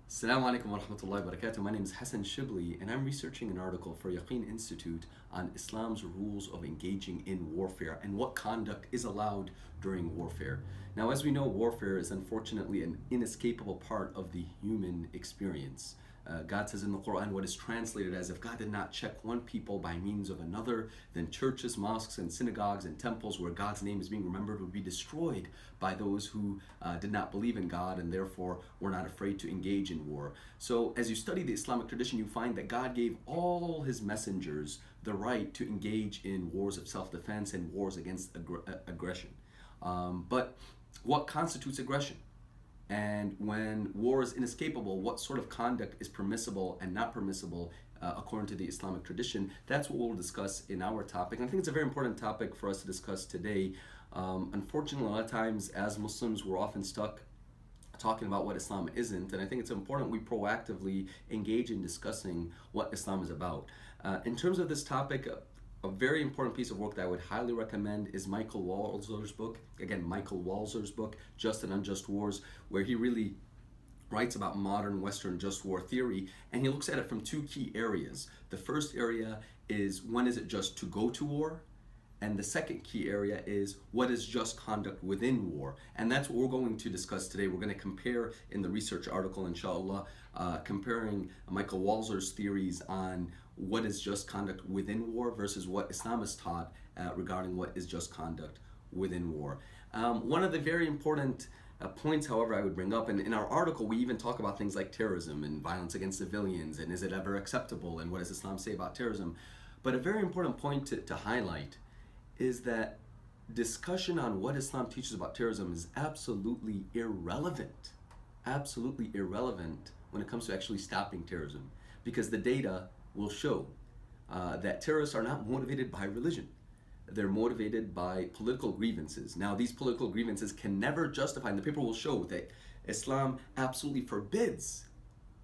Assalamu alaikum wa rahmatullahi wa barakatuh. My name is Hassan Shibly, and I'm researching an article for Yaqeen Institute on Islam's rules of engaging in warfare and what conduct is allowed during warfare. Now, as we know, warfare is unfortunately an inescapable part of the human experience. God says in the Quran what is translated as, if God did not check one people by means of another, then churches, mosques, and synagogues and temples where God's name is being remembered would be destroyed by those who did not believe in God and therefore were not afraid to engage in war. So as you study the Islamic tradition, you find that God gave all his messengers the right to engage in wars of self-defense and wars against aggression. But what constitutes aggression? And when war is inescapable, what sort of conduct is permissible and not permissible according to the Islamic tradition? That's what we'll discuss in our topic. And I think it's a very important topic for us to discuss today. Unfortunately, a lot of times as Muslims, we're often stuck talking about what Islam isn't, and I think it's important we proactively engage in discussing what Islam is about. In terms of this topic, a very important piece of work that I would highly recommend is Michael Walzer's book. Again, Michael Walzer's book, Just and Unjust Wars, where he really writes about modern Western just war theory, and he looks at it from two key areas. The first area is, when is it just to go to war? And the second key area is, what is just conduct within war? And that's what we're going to discuss today. We're going to compare in the research article, inshallah, comparing Michael Walzer's theories on what is just conduct within war versus what Islam has taught regarding what is just conduct within war. One of the very important points, however, I would bring up, and in our article we even talk about things like terrorism and violence against civilians, and is it ever acceptable, and what does Islam say about terrorism. But a very important point to highlight is that discussion on what Islam teaches about terrorism is absolutely irrelevant when it comes to actually stopping terrorism, because the data will show that terrorists are not motivated by religion. They're motivated by political grievances. Now, these political grievances can never justify, and the paper will show that Islam absolutely forbids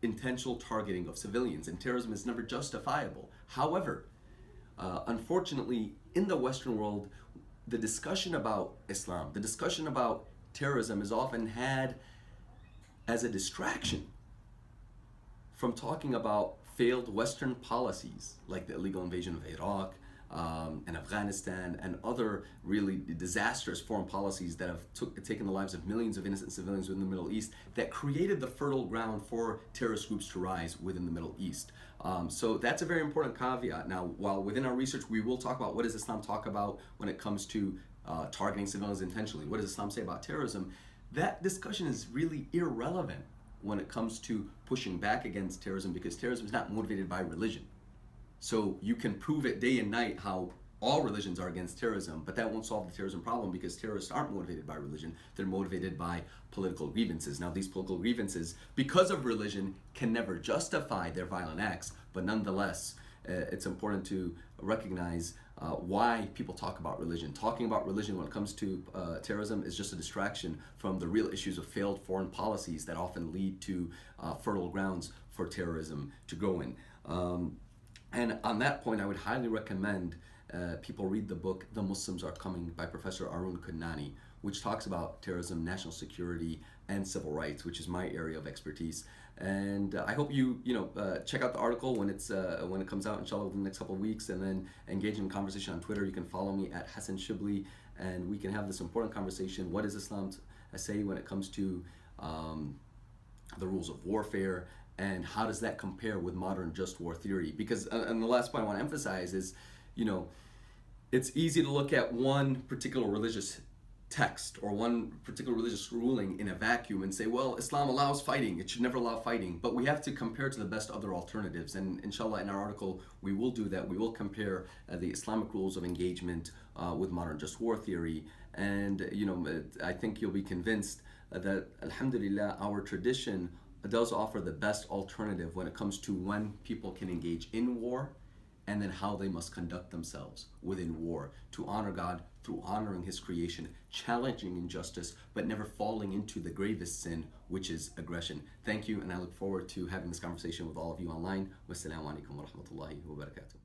intentional targeting of civilians, and terrorism is never justifiable. However, unfortunately, in the Western world, the discussion about Islam, the discussion about terrorism is often had as a distraction from talking about failed Western policies like the illegal invasion of Iraq and Afghanistan and other really disastrous foreign policies that have taken the lives of millions of innocent civilians within the Middle East, that created the fertile ground for terrorist groups to rise within the Middle East. So that's a very important caveat. Now, while within our research we will talk about what does Islam talk about when it comes to targeting civilians intentionally, what does Islam say about terrorism, that discussion is really irrelevant when it comes to pushing back against terrorism, because terrorism is not motivated by religion. So you can prove it day and night how all religions are against terrorism, but that won't solve the terrorism problem, because terrorists aren't motivated by religion. They're motivated by political grievances. Now, these political grievances, because of religion, can never justify their violent acts, but nonetheless, it's important to recognize why people talk about religion. Talking about religion when it comes to terrorism is just a distraction from the real issues of failed foreign policies that often lead to fertile grounds for terrorism to grow in. And on that point, I would highly recommend people read the book The Muslims Are Coming by Professor Arun Kannani, which talks about terrorism, national security, and civil rights, which is my area of expertise. And I hope you check out the article when it comes out, inshallah, within the next couple of weeks, and then engage in conversation on Twitter. You can follow me at Hassan Shibly, and we can have this important conversation. What does Islam say when it comes to the rules of warfare, and how does that compare with modern just war theory? Because, and the last point I want to emphasize is, it's easy to look at one particular religious text or one particular religious ruling in a vacuum and say, well, Islam allows fighting, it should never allow fighting. But we have to compare to the best other alternatives, and inshallah in our article we will do that. We will compare the Islamic rules of engagement with modern just war theory, and I think you'll be convinced that, alhamdulillah, our tradition does offer the best alternative when it comes to when people can engage in war, and then how they must conduct themselves within war to honor God through honoring His creation, challenging injustice, but never falling into the gravest sin, which is aggression. Thank you, and I look forward to having this conversation with all of you online. Wassalamu alaikum wa rahmatullahi wa barakatuh.